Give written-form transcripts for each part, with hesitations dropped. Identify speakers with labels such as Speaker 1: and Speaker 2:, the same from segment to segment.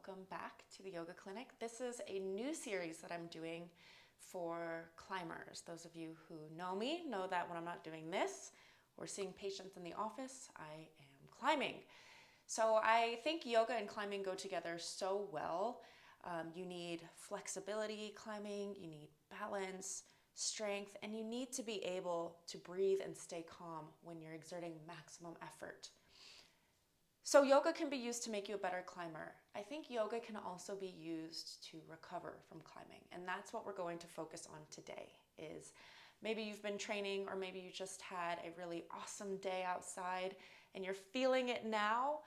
Speaker 1: welcome back to the yoga clinic. This is a new series that I'm doing for climbers. Those of you who know me know that when I'm not doing this or seeing patients in the office, I am climbing. So I think yoga and climbing go together so well. You need flexibility climbing, you need balance, strength, and you need to be able to breathe and stay calm when you're exerting maximum effort. So yoga can be used to make you a better climber. I think yoga can also be used to recover from climbing, and that's what we're going to focus on today. Is maybe you've been training, or maybe you just had a really awesome day outside and you're feeling it now.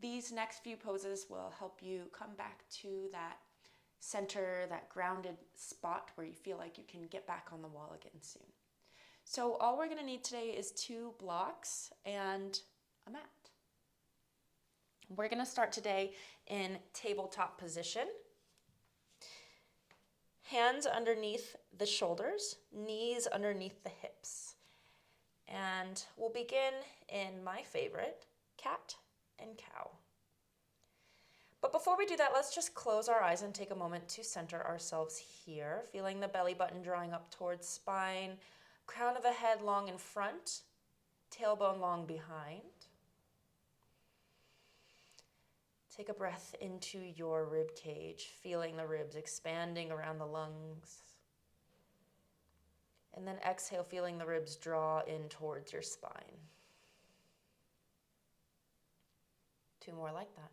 Speaker 1: These next few poses will help you come back to that center, that grounded spot where you feel like you can get back on the wall again soon. So all we're going to need today is 2 blocks and a mat. We're going to start today in tabletop position. Hands underneath the shoulders, knees underneath the hips. And we'll begin in my favorite, cat and cow. But before we do that, let's just close our eyes and take a moment to center ourselves here, feeling the belly button drawing up towards spine, crown of the head long in front, tailbone long behind. Take a breath into your rib cage, feeling the ribs expanding around the lungs. And then exhale, feeling the ribs draw in towards your spine. 2 more like that.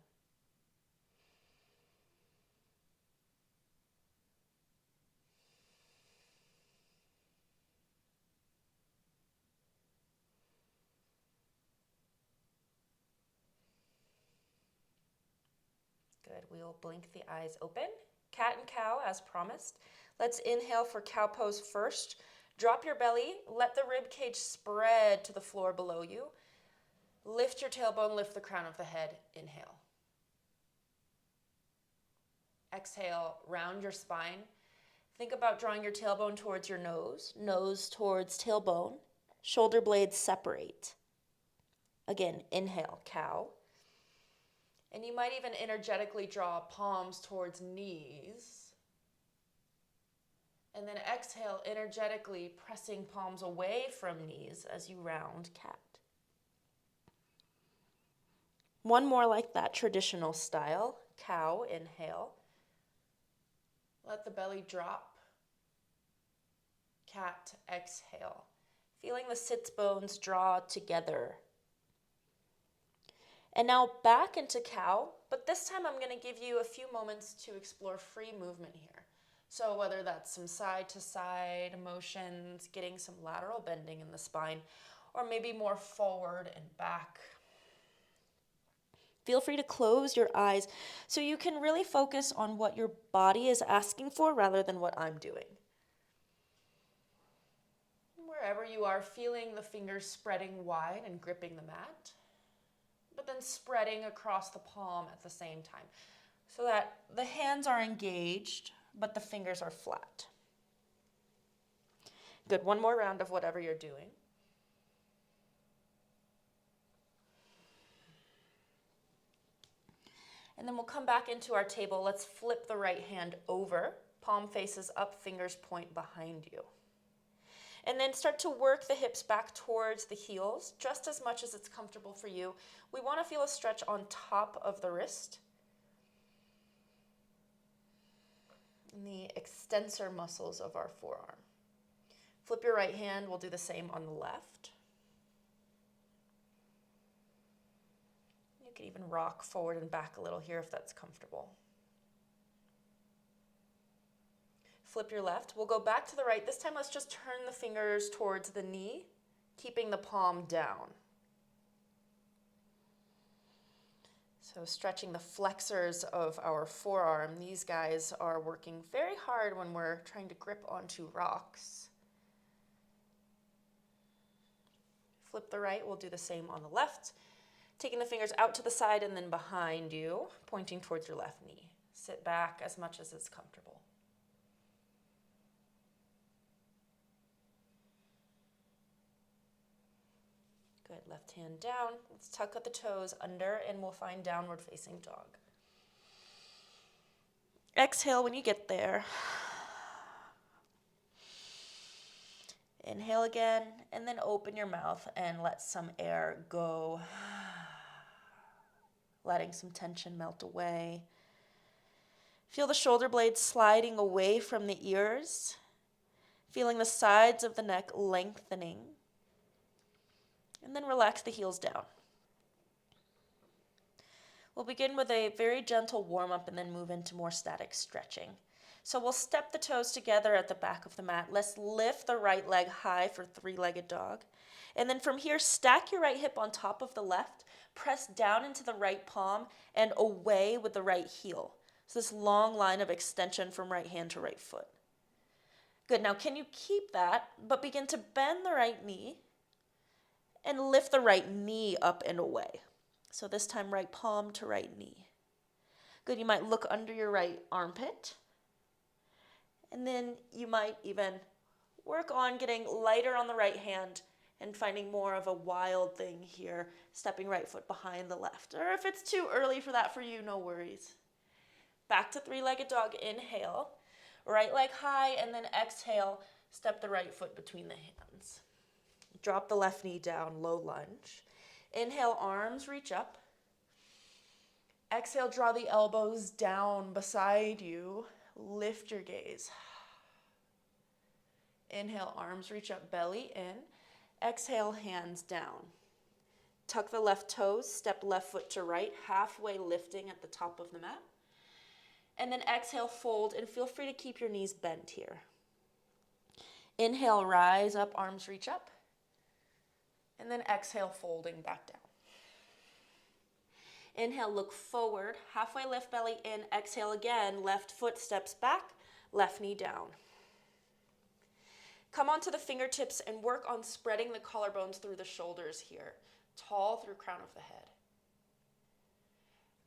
Speaker 1: Good. We'll blink the eyes open. Cat and cow as promised. Let's inhale for cow pose first. Drop your belly. Let the rib cage spread to the floor below you. Lift your tailbone, lift the crown of the head. Inhale. Exhale, round your spine. Think about drawing your tailbone towards your nose towards tailbone. Shoulder blades separate. Again, inhale, cow. And you might even energetically draw palms towards knees. And then exhale, energetically pressing palms away from knees as you round cat. 1 more like that, traditional style. Cow, inhale. Let the belly drop. Cat, exhale. Feeling the sits bones draw together. And now back into cow, but this time I'm going to give you a few moments to explore free movement here. So whether that's some side to side motions, getting some lateral bending in the spine, or maybe more forward and back. Feel free to close your eyes so you can really focus on what your body is asking for rather than what I'm doing. Wherever you are, feeling the fingers spreading wide and gripping the mat, but then spreading across the palm at the same time so that the hands are engaged, but the fingers are flat. Good, 1 more round of whatever you're doing. And then we'll come back into our table. Let's flip the right hand over, palm faces up, fingers point behind you. And then start to work the hips back towards the heels, just as much as it's comfortable for you. We want to feel a stretch on top of the wrist. And the extensor muscles of our forearm. Flip your right hand, we'll do the same on the left. You can even rock forward and back a little here if that's comfortable. Flip your left. We'll go back to the right. This time, let's just turn the fingers towards the knee, keeping the palm down. So stretching the flexors of our forearm. These guys are working very hard when we're trying to grip onto rocks. Flip the right. We'll do the same on the left. Taking the fingers out to the side and then behind you, pointing towards your left knee. Sit back as much as it's comfortable. Good, left hand down. Let's tuck at the toes under and we'll find downward facing dog. Exhale when you get there. Inhale again, and then open your mouth and let some air go. Letting some tension melt away. Feel the shoulder blades sliding away from the ears. Feeling the sides of the neck lengthening. And then relax the heels down. We'll begin with a very gentle warm-up and then move into more static stretching. So we'll step the toes together at the back of the mat. Let's lift the right leg high for three-legged dog. And then from here, stack your right hip on top of the left. Press down into the right palm and away with the right heel. So this long line of extension from right hand to right foot. Good. Now can you keep that, but begin to bend the right knee and lift the right knee up and away. So this time right palm to right knee. Good. You might look under your right armpit. And then you might even work on getting lighter on the right hand and finding more of a wild thing here, stepping right foot behind the left. Or if it's too early for that for you, no worries. Back to three-legged dog, inhale, right leg high, and then exhale, step the right foot between the hands. Drop the left knee down, low lunge. Inhale, arms reach up. Exhale, draw the elbows down beside you. Lift your gaze. Inhale, arms reach up, belly in. Exhale, hands down. Tuck the left toes, step left foot to right, halfway lifting at the top of the mat. And then exhale, fold, and feel free to keep your knees bent here. Inhale, rise up, arms reach up. And then exhale, folding back down. Inhale, look forward, halfway lift belly in. Exhale again, left foot steps back, left knee down. Come onto the fingertips and work on spreading the collarbones through the shoulders here. Tall through crown of the head.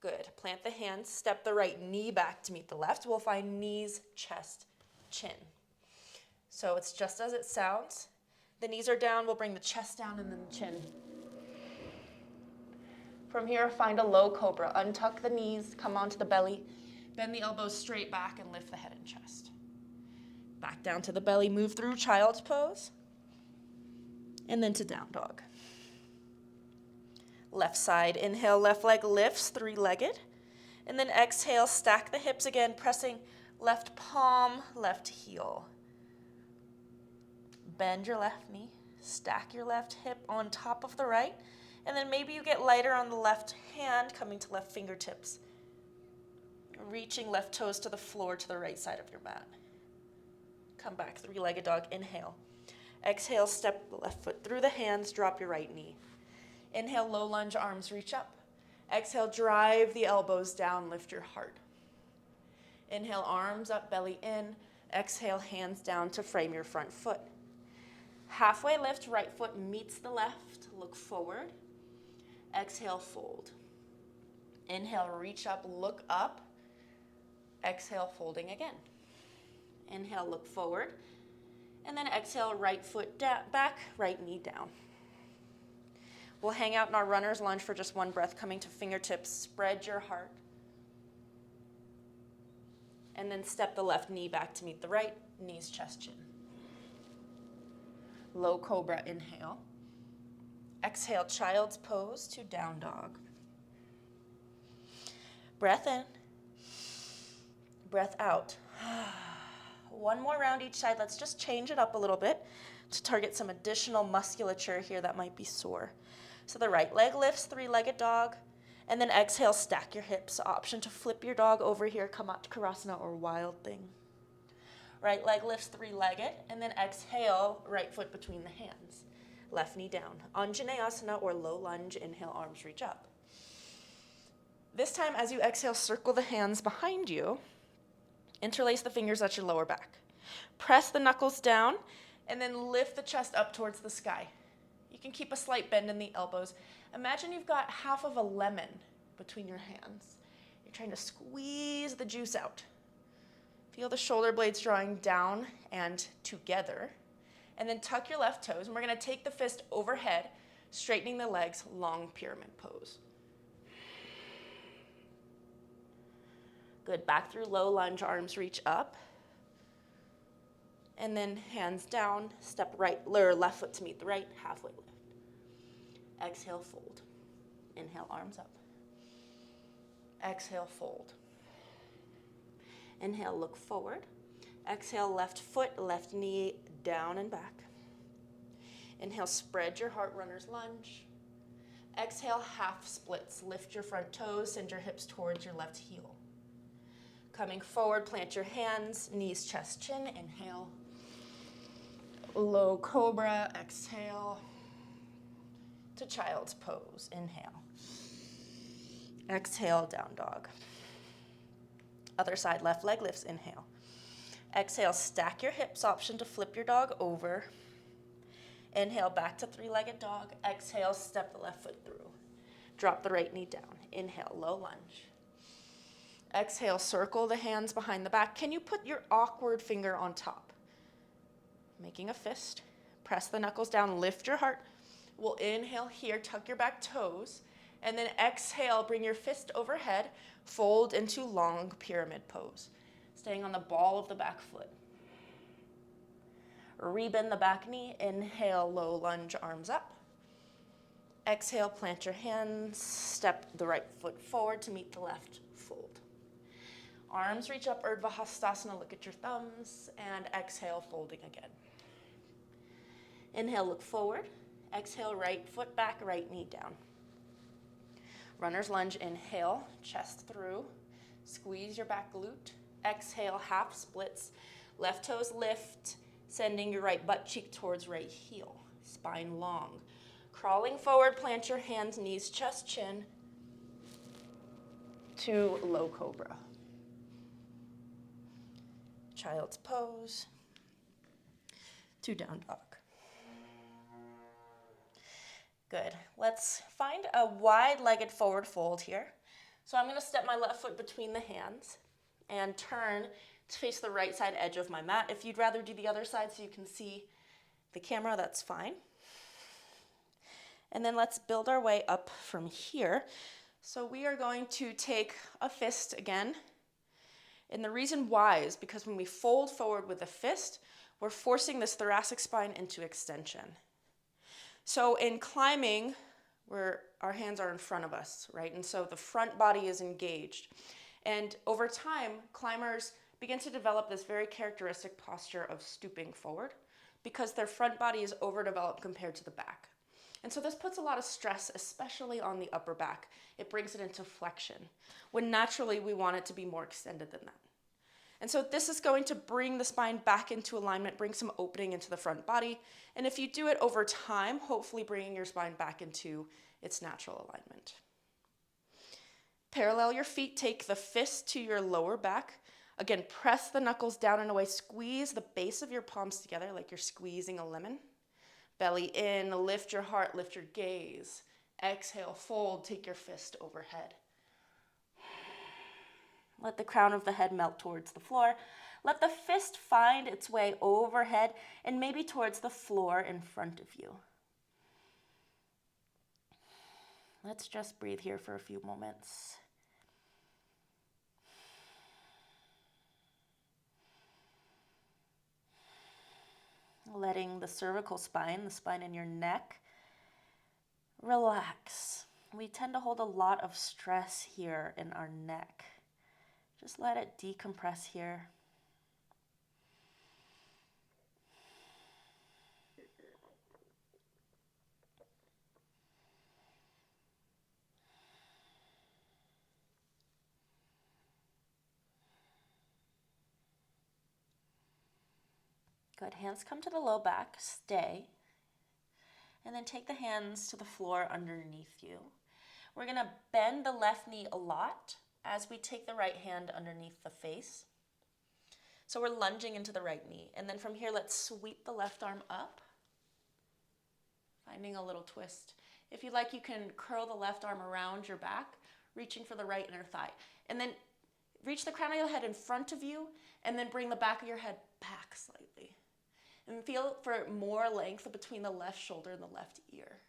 Speaker 1: Good. Plant the hands, step the right knee back to meet the left. We'll find knees, chest, chin. So it's just as it sounds. The knees are down, we'll bring the chest down and then the chin. From here, find a low cobra. Untuck the knees, come onto the belly, bend the elbows straight back and lift the head and chest. Back down to the belly, move through child's pose, and then to down dog. Left side, inhale, left leg lifts, three-legged, and then exhale, stack the hips again, pressing left palm, left heel. Bend your left knee, stack your left hip on top of the right, and then maybe you get lighter on the left hand, coming to left fingertips, reaching left toes to the floor to the right side of your mat. Come back, three-legged dog, inhale. Exhale, step the left foot through the hands, drop your right knee. Inhale, low lunge, arms reach up. Exhale, drive the elbows down, lift your heart. Inhale, arms up, belly in. Exhale, hands down to frame your front foot. Halfway lift, right foot meets the left, look forward. Exhale, fold. Inhale, reach up, look up. Exhale, folding again. Inhale, look forward. And then exhale, right foot back, right knee down. We'll hang out in our runner's lunge for just one breath, coming to fingertips. Spread your heart. And then step the left knee back to meet the right, knees, chest, chin. Low cobra, inhale. Exhale, child's pose to down dog. Breath in. Breath out. One more round each side. Let's just change it up a little bit to target some additional musculature here that might be sore. So the right leg lifts, three-legged dog, and then exhale, stack your hips. Option to flip your dog over here, Kamatkarasana or wild thing. Right leg lifts, three-legged, and then exhale, right foot between the hands. Left knee down. Anjaneyasana or low lunge, inhale, arms reach up. This time, as you exhale, circle the hands behind you. Interlace the fingers at your lower back. Press the knuckles down, and then lift the chest up towards the sky. You can keep a slight bend in the elbows. Imagine you've got half of a lemon between your hands. You're trying to squeeze the juice out. Feel the shoulder blades drawing down and together. And then tuck your left toes, and we're going to take the fist overhead, straightening the legs, long pyramid pose. Good, back through low lunge, arms reach up. And then hands down, step right, or left foot to meet the right, halfway lift. Exhale, fold. Inhale, arms up. Exhale, fold. Inhale, look forward. Exhale, left foot, left knee down and back. Inhale, spread your heart, runner's lunge. Exhale, half splits. Lift your front toes, send your hips towards your left heel. Coming forward, plant your hands, knees, chest, chin. Inhale. Low cobra, exhale. To child's pose, inhale. Exhale, down dog. Other side, left leg lifts, inhale. Exhale, stack your hips, option to flip your dog over. Inhale, back to three-legged dog. Exhale, step the left foot through. Drop the right knee down. Inhale, low lunge. Exhale, circle the hands behind the back. Can you put your awkward finger on top? Making a fist. Press the knuckles down, lift your heart. We'll inhale here, tuck your back toes. And then exhale, bring your fist overhead, fold into long pyramid pose. Staying on the ball of the back foot. Rebend the back knee, inhale, low lunge, arms up. Exhale, plant your hands, step the right foot forward to meet the left, fold. Arms reach up, Urdhva Hastasana, look at your thumbs, and exhale, folding again. Inhale, look forward. Exhale, right foot back, right knee down. Runner's lunge, inhale, chest through. Squeeze your back glute. Exhale, half splits. Left toes lift, sending your right butt cheek towards right heel. Spine long. Crawling forward, plant your hands, knees, chest, chin. To low cobra. Child's pose. To down dog. Good. Let's find a wide-legged forward fold here. So I'm going to step my left foot between the hands and turn to face the right side edge of my mat. If you'd rather do the other side so you can see the camera, that's fine. And then let's build our way up from here. So we are going to take a fist again. And the reason why is because when we fold forward with a fist, we're forcing this thoracic spine into extension. So in climbing, where our hands are in front of us, right? And so the front body is engaged. And over time, climbers begin to develop this very characteristic posture of stooping forward because their front body is overdeveloped compared to the back. And so this puts a lot of stress, especially on the upper back. It brings it into flexion, when naturally we want it to be more extended than that. And so this is going to bring the spine back into alignment, bring some opening into the front body. And if you do it over time, hopefully bringing your spine back into its natural alignment. Parallel your feet, take the fist to your lower back. Again, press the knuckles down and away, squeeze the base of your palms together like you're squeezing a lemon. Belly in, lift your heart, lift your gaze. Exhale, fold, take your fist overhead. Let the crown of the head melt towards the floor. Let the fist find its way overhead and maybe towards the floor in front of you. Let's just breathe here for a few moments. Letting the cervical spine, the spine in your neck, relax. We tend to hold a lot of stress here in our neck. Just let it decompress here. Good. Hands come to the low back. Stay. And then take the hands to the floor underneath you. We're going to bend the left knee a lot as we take the right hand underneath the face. So we're lunging into the right knee. And then from here, let's sweep the left arm up, finding a little twist. If you like, you can curl the left arm around your back, reaching for the right inner thigh. And then reach the crown of your head in front of you, and then bring the back of your head back slightly. And feel for more length between the left shoulder and the left ear.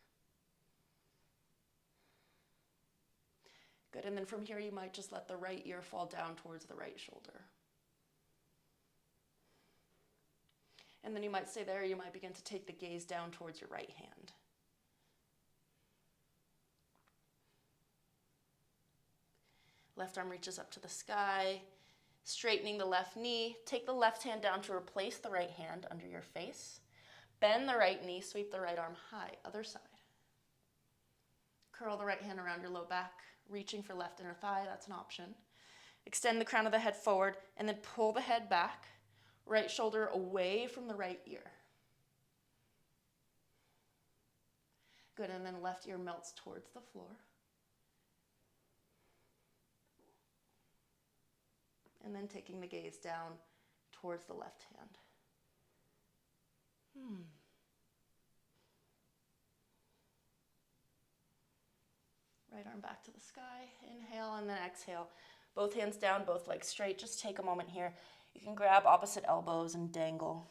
Speaker 1: Good, and then from here you might just let the right ear fall down towards the right shoulder. And then you might stay there, you might begin to take the gaze down towards your right hand. Left arm reaches up to the sky, straightening the left knee. Take the left hand down to replace the right hand under your face. Bend the right knee, sweep the right arm high, other side. Curl the right hand around your low back, reaching for left inner thigh, that's an option. Extend the crown of the head forward, and then pull the head back, right shoulder away from the right ear. Good, and then left ear melts towards the floor. And then taking the gaze down towards the left hand. Right arm back to the sky, inhale, and then exhale. Both hands down, both legs straight. Just take a moment here. You can grab opposite elbows and dangle.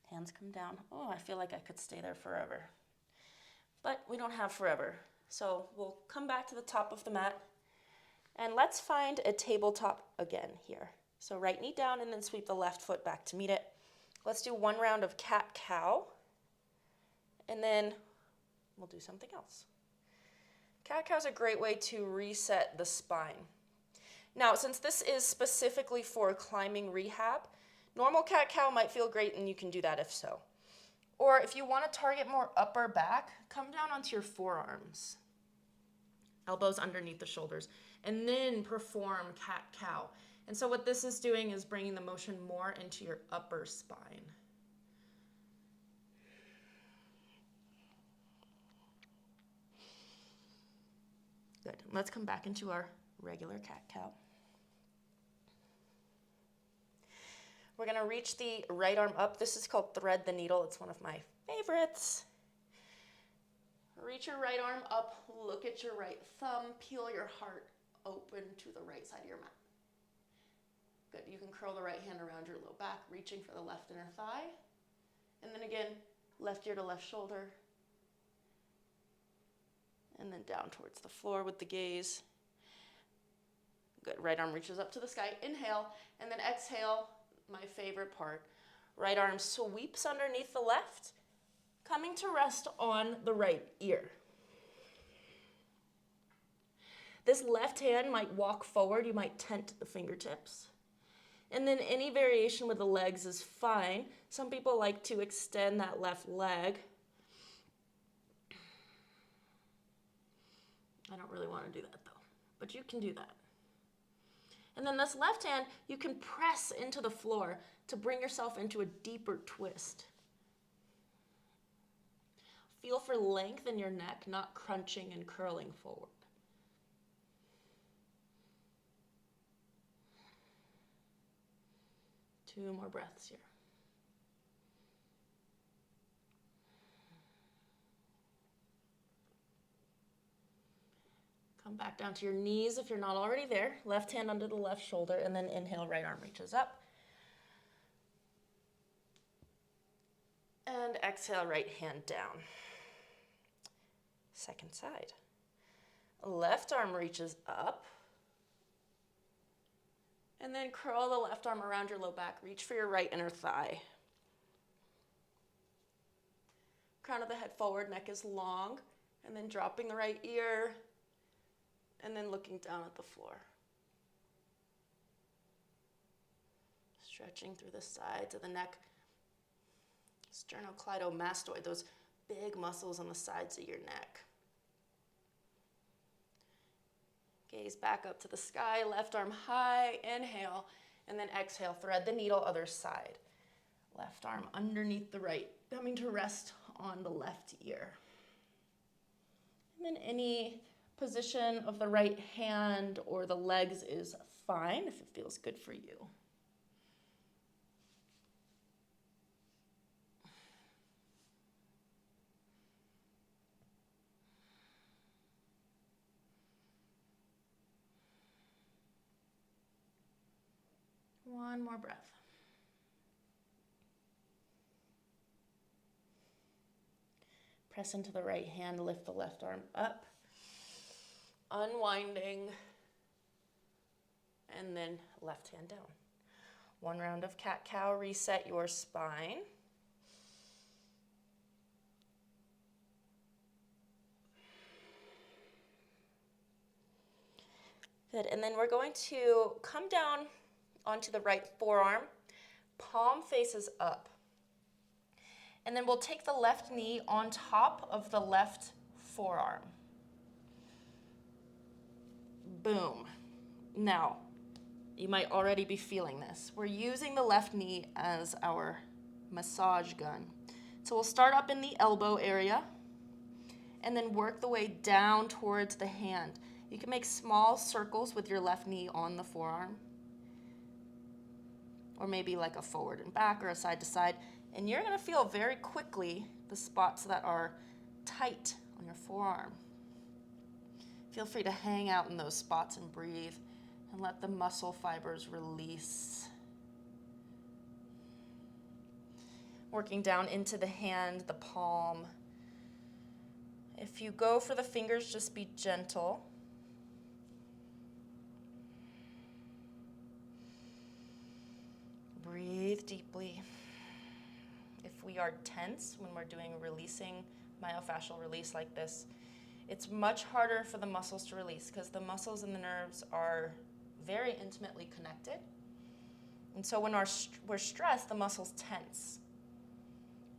Speaker 1: Hands come down. Oh, I feel like I could stay there forever. But we don't have forever. So we'll come back to the top of the mat. And let's find a tabletop again here. So right knee down and then sweep the left foot back to meet it. Let's do one round of cat-cow. And then we'll do something else. Cat-cow is a great way to reset the spine. Now, since this is specifically for climbing rehab, normal cat-cow might feel great and you can do that if so. Or if you want to target more upper back, come down onto your forearms. Elbows underneath the shoulders. And then perform cat-cow. And so what this is doing is bringing the motion more into your upper spine. Good. Let's come back into our regular cat-cow. We're going to reach the right arm up. This is called thread the needle. It's one of my favorites. Reach your right arm up, look at your right thumb, peel your heart open to the right side of your mat. Good, you can curl the right hand around your low back, reaching for the left inner thigh. And then again, left ear to left shoulder. And then down towards the floor with the gaze. Good, right arm reaches up to the sky, inhale, and then exhale, my favorite part. Right arm sweeps underneath the left, coming to rest on the right ear. This left hand might walk forward, you might tent the fingertips. And then any variation with the legs is fine. Some people like to extend that left leg. I don't really want to do that though, but you can do that. And then this left hand, you can press into the floor to bring yourself into a deeper twist. Feel for length in your neck, not crunching and curling forward. Two more breaths here. Come back down to your knees if you're not already there. Left hand under the left shoulder, and then inhale, right arm reaches up. And exhale, right hand down. Second side. Left arm reaches up. And then curl the left arm around your low back. Reach for your right inner thigh. Crown of the head forward, neck is long. And then dropping the right ear. And then looking down at the floor. Stretching through the sides of the neck. Sternocleidomastoid, those big muscles on the sides of your neck. Gaze back up to the sky, left arm high, inhale, and then exhale, thread the needle, other side. Left arm underneath the right, coming to rest on the left ear. And then any position of the right hand or the legs is fine if it feels good for you. One more breath. Press into the right hand, lift the left arm up, unwinding, and then left hand down. One round of cat-cow, reset your spine. Good, and then we're going to come down onto the right forearm, palm faces up. And then we'll take the left knee on top of the left forearm. Boom. Now, you might already be feeling this. We're using the left knee as our massage gun. So we'll start up in the elbow area and then work the way down towards the hand. You can make small circles with your left knee on the forearm, or maybe like a forward and back or a side to side. And you're gonna feel very quickly the spots that are tight on your forearm. Feel free to hang out in those spots and breathe and let the muscle fibers release. Working down into the hand, the palm. If you go for the fingers, just be gentle. Breathe deeply. If we are tense when we're doing releasing myofascial release like this, it's much harder for the muscles to release because the muscles and the nerves are very intimately connected. And so when we're stressed, the muscles tense.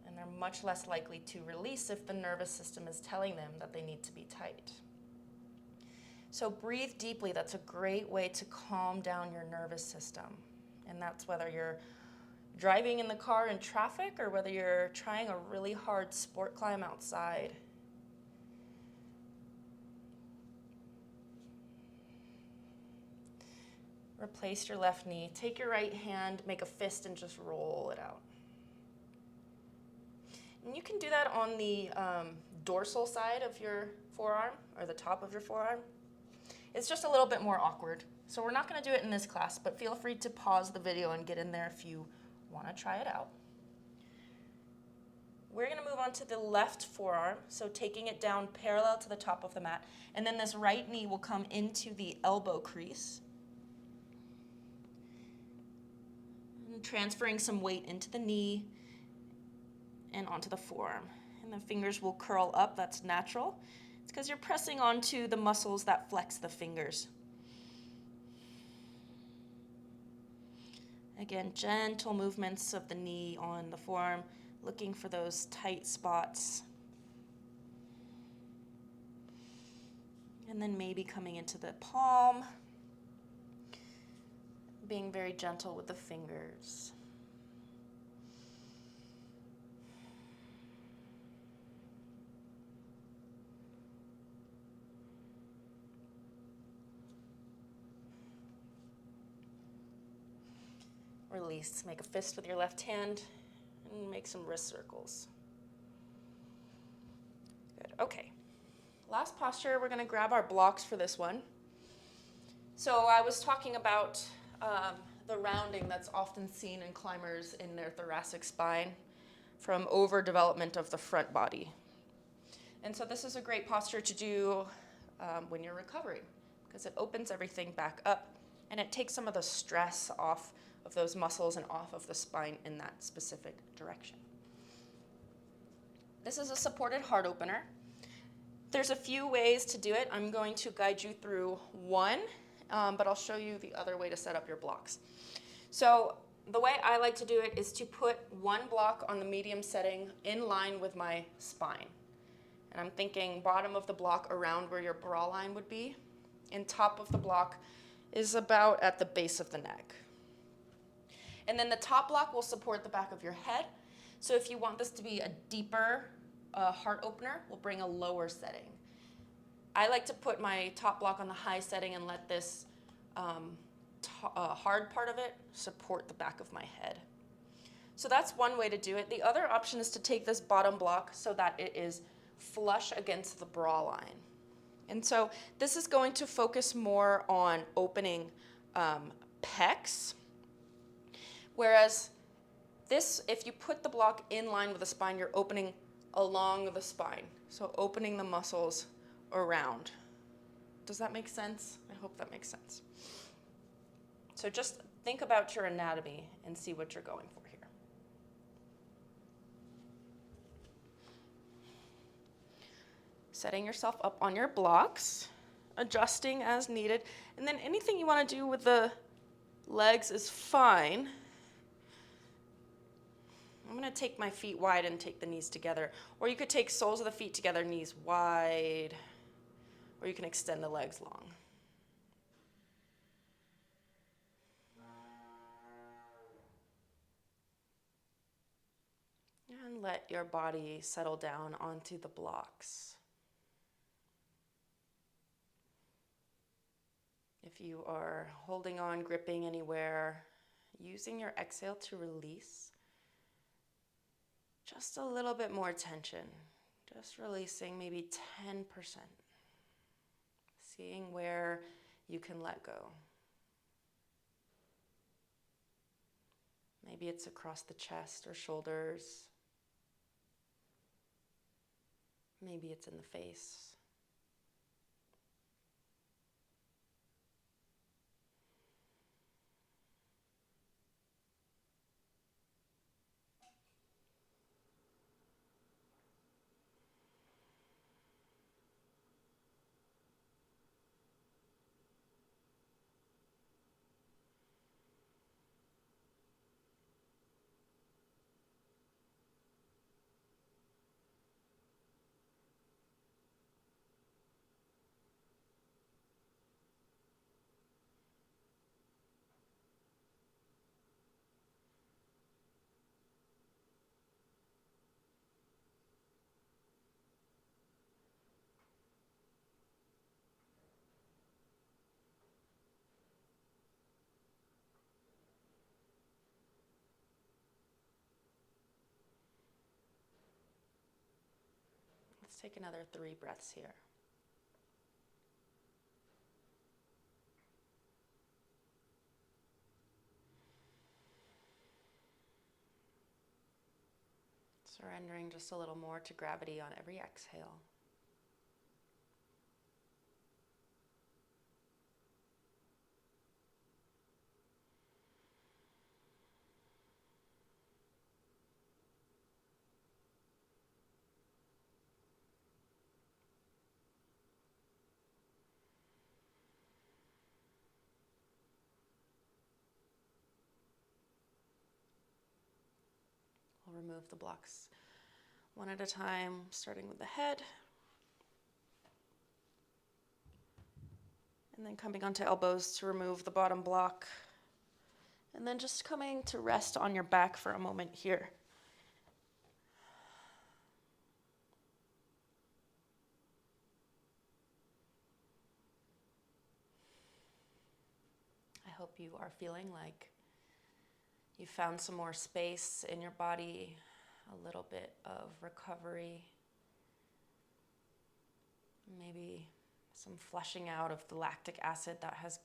Speaker 1: And they're much less likely to release if the nervous system is telling them that they need to be tight. So breathe deeply. That's a great way to calm down your nervous system. And that's whether you're driving in the car in traffic or whether you're trying a really hard sport climb outside. Replace your left knee. Take your right hand, make a fist, and just roll it out. And you can do that on the dorsal side of your forearm or the top of your forearm. It's just a little bit more awkward. So we're not going to do it in this class, but feel free to pause the video and get in there if you want to try it out. We're going to move on to the left forearm, so taking it down parallel to the top of the mat, and then this right knee will come into the elbow crease. And transferring some weight into the knee and onto the forearm. And the fingers will curl up, that's natural. It's because you're pressing onto the muscles that flex the fingers. Again, gentle movements of the knee on the forearm, looking for those tight spots. And then maybe coming into the palm, being very gentle with the fingers. Release. Make a fist with your left hand and make some wrist circles. Good. Okay. Last posture, we're going to grab our blocks for this one. So I was talking about the rounding that's often seen in climbers in their thoracic spine from overdevelopment of the front body. And so this is a great posture to do when you're recovering because it opens everything back up and it takes some of the stress off of those muscles and off of the spine in that specific direction. This is a supported heart opener. There's a few ways to do it. I'm going to guide you through one, but I'll show you the other way to set up your blocks. So the way I like to do it is to put one block on the medium setting in line with my spine. And I'm thinking bottom of the block around where your bra line would be, and top of the block is about at the base of the neck. And then the top block will support the back of your head. So if you want this to be a deeper heart opener, we'll bring a lower setting. I like to put my top block on the high setting and let this hard part of it support the back of my head. So that's one way to do it. The other option is to take this bottom block so that it is flush against the bra line. And so this is going to focus more on opening pecs. Whereas this, if you put the block in line with the spine, you're opening along the spine. So opening the muscles around. Does that make sense? I hope that makes sense. So just think about your anatomy and see what you're going for here. Setting yourself up on your blocks, adjusting as needed, and then anything you want to do with the legs is fine. I'm going to take my feet wide and take the knees together. Or you could take soles of the feet together, knees wide. Or you can extend the legs long. And let your body settle down onto the blocks. If you are holding on, gripping anywhere, using your exhale to release, just a little bit more tension. Just releasing maybe 10%. Seeing where you can let go. Maybe it's across the chest or shoulders. Maybe it's in the face. Let's take another 3 breaths here. Surrendering just a little more to gravity on every exhale. We'll remove the blocks one at a time, starting with the head. And then coming onto elbows to remove the bottom block. And then just coming to rest on your back for a moment here. I hope you are feeling like you found some more space in your body, a little bit of recovery, maybe some flushing out of the lactic acid that has